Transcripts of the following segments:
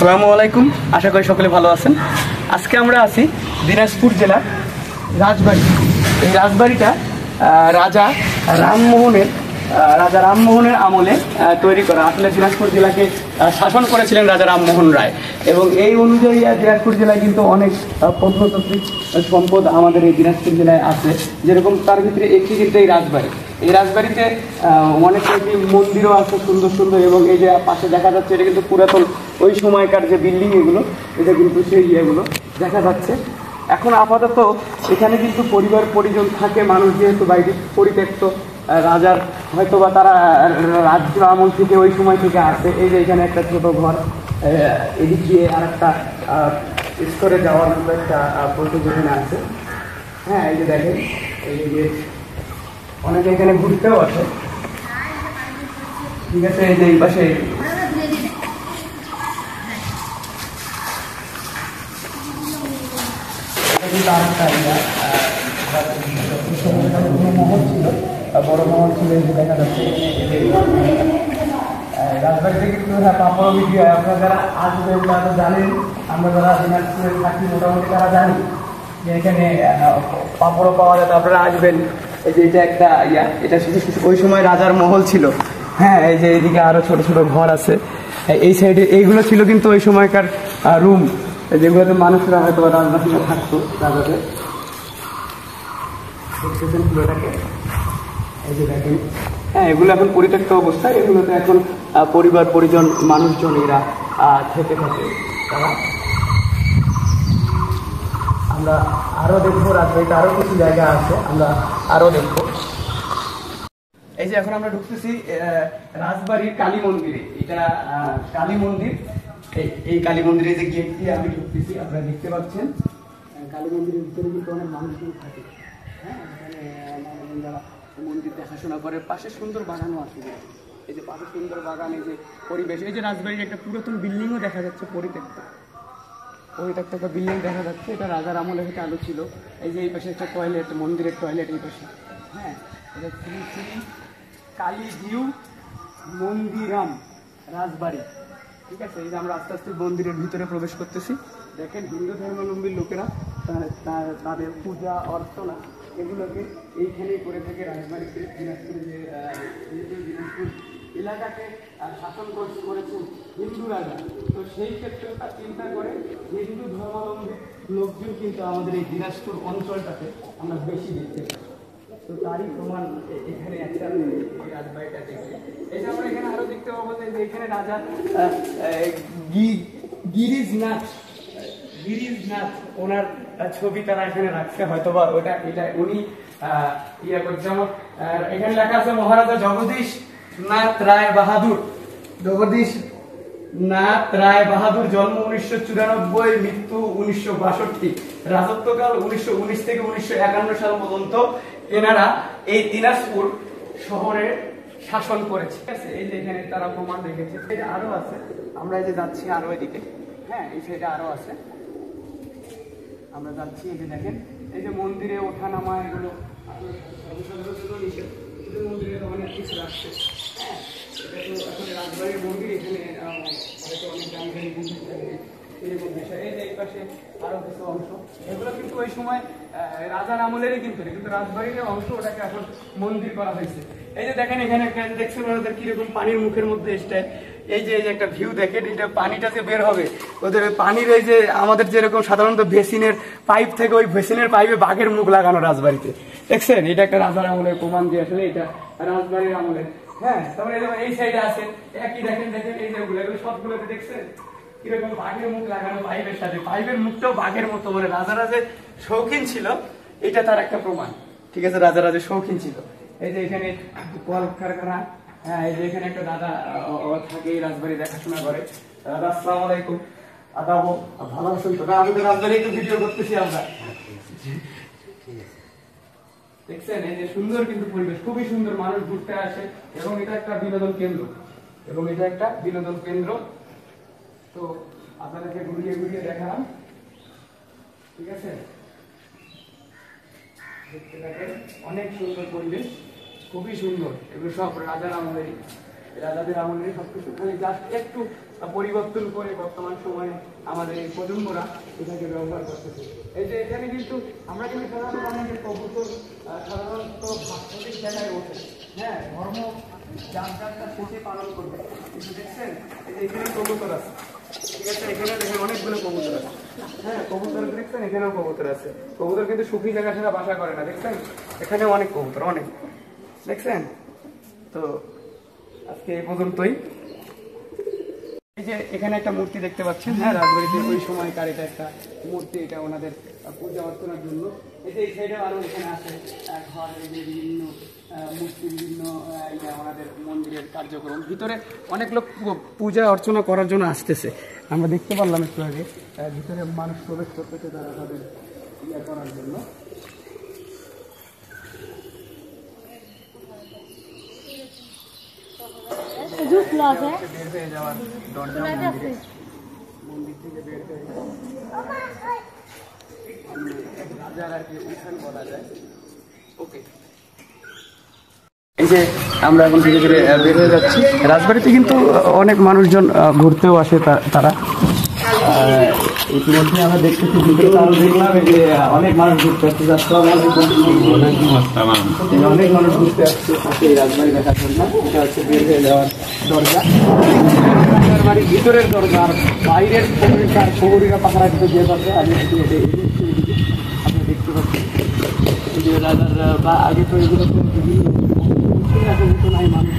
আসসালামু আলাইকুম, আশা করি সকলে ভালো আছেন। আজকে আমরা আছি দিনাজপুর জেলার রাজবাড়ি। এই রাজবাড়িটা রাজা রামমোহনের আমলে তৈরি করা। আসলে দিনাজপুর জেলাকে শাসন করেছিলেন রাজা রামমোহন রায়, এবং এই অনুযায়ী দিনাজপুর জেলায় কিন্তু অনেক প্রত্নতাত্ত্বিক সম্পদ আমাদের এই দিনাজপুর জেলায় আছে। যেরকম তার ভিতরে একটি কিন্তু এই রাজবাড়ি। এই রাজবাড়িতে অনেক কয়েকটি মন্দিরও আছে সুন্দর সুন্দর, এবং এই যে পাশে দেখা যাচ্ছে এটা কিন্তু পুরাতন ওই সময়কার যে বিল্ডিং, এগুলো এটা কিন্তু সেই ইয়েগুলো দেখা যাচ্ছে। এখন আপাতত এখানে কিন্তু পরিবার পরিজন থাকে, মানুষ যেহেতু বাইরে পরিত্যক্ত, রাজার হয়তো বা তারা রাজ্য আমল থেকে ওই সময় থেকে আসে। এই যে এখানে একটা ছোট ঘর, এদিক দিয়ে আর একটা স্তরে যাওয়ার মতো একটা প্রতিযোগিতা আছে। হ্যাঁ, এই যে দেখেন, এই যে অনেকে এখানে ঘুরতেও আছে। ঠিক আছে, এই যে এই পাশে মহল ছিল, বড় মহল ছিল। এই যে দেখা যাচ্ছে রাজবাড়িতে কিন্তু পাপড় বিক্রি হয়। আপনারা যারা আসবেন তারা জানেন, আমরা যারা দিনাজপুরে থাকি মোটামুটি তারা জানি যে এখানে পাপড়ও পাওয়া যায়। আপনারা আসবেন। এই যে এটা একটা এটা ওই সময় রাজার মহল ছিল। হ্যাঁ, এই যে এইদিকে আরো ছোট ছোট ঘর আছে। এই সাইডে এইগুলো ছিল কিন্তু ওই সময়কার রুম, যেগুলোতে মানুষরা হয়তো রাজবাড়িতে থাকতো রাজাদের। এই যে দেখেন, হ্যাঁ, এগুলো এখন পরিত্যক্ত অবস্থায়। এগুলোতে এখন পরিবার পরিজন মানুষজন এরা থেকে থাকে তারা। আমরা আরো দেখবো, রাজবাড়িতে আরো কিছু জায়গা আছে, আমরা আরো দেখবো। এই যে এখন আমরা ঢুকতেছি রাজবাড়ির কালী মন্দিরে। এটা কালী মন্দির। এই কালী মন্দিরে যে গেট দিয়ে আমি ঢুকতেছি, আপনারা দেখতে পাচ্ছেন। কালী মন্দিরের ভিতরে কিন্তু অনেক মানুষজন থাকে। হ্যাঁ, এখানে যারা মন্দির দেখাশোনা করে। পাশে সুন্দর বাগানও আছে। এই যে পাশে সুন্দর বাগান, এই যে পরিবেশ। এই যে রাজবাড়ির একটা পুরাতন বিল্ডিংও দেখা যাচ্ছে, পরিত্যক্ত একটা বিল্ডিং দেখা যাচ্ছে। এটা রাজার আমলে থেকে আলো ছিল। এই যে এই পাশে একটা টয়লেট, মন্দিরের টয়লেট এই পাশে। হ্যাঁ, এটা শ্রী শ্রী কালী ভিউ মন্দিরাম রাজবাড়ি। ঠিক আছে, এই যে আমরা আস্তে আস্তে মন্দিরের ভিতরে প্রবেশ করতেছি। দেখেন, হিন্দু ধর্মাবলম্বীর লোকেরা তাদের পূজা অর্চনা এগুলোকে এইখানেই করে থাকে। রাজবাড়িতে দিনাজপুর যে দিনাজপুর এলাকাকে শাসন করেছেন হিন্দু রাজা, তো সেই ক্ষেত্রে তার চিন্তা করে হিন্দু ধর্মাবলম্বী লোকজন কিন্তু আমাদের এই দিনাজপুর অঞ্চলটাতে আমরা বেশি দেখতে পাই। তো তারই প্রমাণ এখানে একটা রাজবাড়িটা দেখে। এই যে আমরা এখানে আরো দেখতে পাবো যে এখানে রাজা গিরিজনাথ ওনার ছবি তারা এখানে রাখছে, হয়তোবা এটা উনি করছে। যেমন এখানে লেখা আছে মহারাজা জগদীশ নাথ রায় বাহাদুর, জন্ম 1994, মৃত্যু 1962, রাজত্বকাল 1919 থেকে 1951 সাল পর্যন্ত এনারা এই দিনাজপুর শহরে শাসন করেছে। ঠিক আছে, এই যে এখানে তারা প্রমাণ রেখেছে। এটা আরো আছে, আমরা এই যে যাচ্ছি আরো এদিকে। হ্যাঁ, এই সাইডে আরো আছে, আমরা যাচ্ছি। এই যে দেখেন, এই যে মন্দিরে ওঠা নামা এগুলো মন্দিরে অনেক কিছু রাখছে। হ্যাঁ, এটা তো আসলে রাজবাড়ির মন্দির। এখানে হয়তো অনেক দামি দামি মন্দির থাকে এরকম বিষয়। এই যে এই পাশে আরো কিছু অংশ, এগুলো কিন্তু ওই সময় রাজার আমলেরই কিন্তু রাজবাড়ির অংশ, ওটাকে এখন মন্দির করা হয়েছে। এই যে দেখেন, এখানে দেখছেন ওদের কিরকম পানির মুখের মধ্যে এসটায়। এই যে একটা ভিউ দেখেন, এটা পানিটা যে বের হবে ওদের পানির, এই যে আমাদের যেরকম সাধারণত বেসিনের পাইপ থেকে, ওই বেসিনের পাইপে বাঘের মুখ লাগানো রাজবাড়িতে। দেখছেন, এটা একটা রাজার আমলের প্রমাণ দিয়ে আসলে এটা রাজবাড়ির আমলের। হ্যাঁ, তারপরে এই সাইডে আছে একই দেখেন, এই যে এগুলো সবগুলোতে দেখছেন কিরকম বাঘের মুখ লাগানো পাইপের সাথে। পাইপের মুখটাও বাঘের মতো, মানে রাজারা যে শৌখিন ছিল এটা তার একটা প্রমাণ। ঠিক আছে, রাজারা যে শৌখিন ছিল। এই যে এখানে কল কারখানা। হ্যাঁ, এই যে এখানে একটা দাদা থাকে, রাজবাড়ি দেখাশোনা করে। দাদা আসসালামু আলাইকুম। আদাব, ভালো আছেন তো? আমি তো রাজবাড়ি একটু ভিডিও করতেছি আমরা। দেখছেন, এই যে সুন্দর কিন্তু পরিবেশ, খুবই সুন্দর, মানুষ ঘুরতে আসে, এবং এটা একটা বিনোদন কেন্দ্র। তো আপনাদেরকে ঘুরিয়ে ঘুরিয়ে দেখালাম। ঠিক আছে, দেখতে থাকেন, অনেক সুন্দর পরিবেশ, খুবই সুন্দর। এগুলো সব রাজার আমলেরই। রাজাদের আমলের সবকিছু জাস্ট একটু পরিবর্তন করে বর্তমান সময়ে আমাদের এই প্রজন্মরা এটাকে ব্যবহার করতেছে। এই যে এখানে কিন্তু আমরা কিন্তু সাধারণত জানি যে কবুতর সাধারণত ভাস্করিক জায়গায় ওঠে, হ্যাঁ, ধর্ম যার যারটা শেষে পালন করবে। কিন্তু দেখছেন এই যে এখানে কবুতর আছে, ঠিক আছে, এখানে দেখেন অনেকগুলো কবুতর আছে, হ্যাঁ, কবুতর দেখছেন, এখানেও কবুতর আছে। কবুতর কিন্তু সুখী জায়গা ছাড়া বাসা করে না, দেখছেন এখানে অনেক কবুতর, অনেক, দেখছেন। তো আজকে এই পর্যন্তই। এই যে এখানে একটা মূর্তি দেখতে পাচ্ছেন, হ্যাঁ, রাজবাড়িতে ওই সময়কার এটা একটা মূর্তি, এটা ওনাদের পূজা অর্চনার জন্য। এই যে এই সাইডে আরো এখানে আছে ঘর, এই যে বিভিন্ন মূর্তি, বিভিন্ন ওনাদের মন্দিরের কার্যক্রম, ভিতরে অনেক লোক পূজা অর্চনা করার জন্য আসতেছে। আমরা দেখতে পারলাম একটু আগে ভিতরে মানুষ প্রবেশ করতেছে তারা তাদের ইয়ে করার জন্য। বের হয়ে যাওয়ার দরজা মন্দির থেকে বের হয়ে রাজার আর কি উঠান বলা যায়। ওকে, এই যে আমরা এখন ধীরে ধীরে বের হয়ে যাচ্ছি। রাজবাড়িতে কিন্তু অনেক মানুষজন ঘুরতেও আসে, তারা ইতিমধ্যে আমরা দেখতেছি ভিতরে আরো দেখলাম যে অনেক মানুষ ঘুরতে আসছে, অনেক মানুষ ঘুরতে আসছে এই রাজবাড়ি দেখার জন্য। এটা হচ্ছে বের হয়ে যাওয়ার দরজা, বাড়ির ভিতরের দরজা, আর বাইরের খবরিকা পাখারা কিন্তু যে পাচ্ছে আগে থেকে আপনি দেখতে পাচ্ছেন যে রাজার বা আগে তো এগুলো নাই মানুষ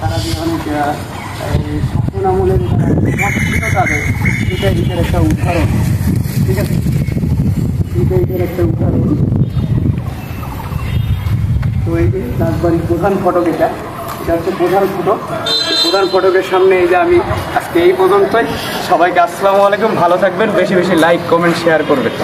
তারা যে অনেক শাসন আমলের তাদের এটা এটার একটা উদাহরণ, ঠিক আছে, এটা এটার একটা উদাহরণ। তো এই যে রাজবাড়ির প্রধান ফটক, এটা হচ্ছে প্রধান ফটক। প্রধান ফটকের সামনে এই যে আমি আজকে এই পর্যন্তই। সবাইকে আসসালামু আলাইকুম, ভালো থাকবেন, বেশি বেশি লাইক কমেন্ট শেয়ার করবেন।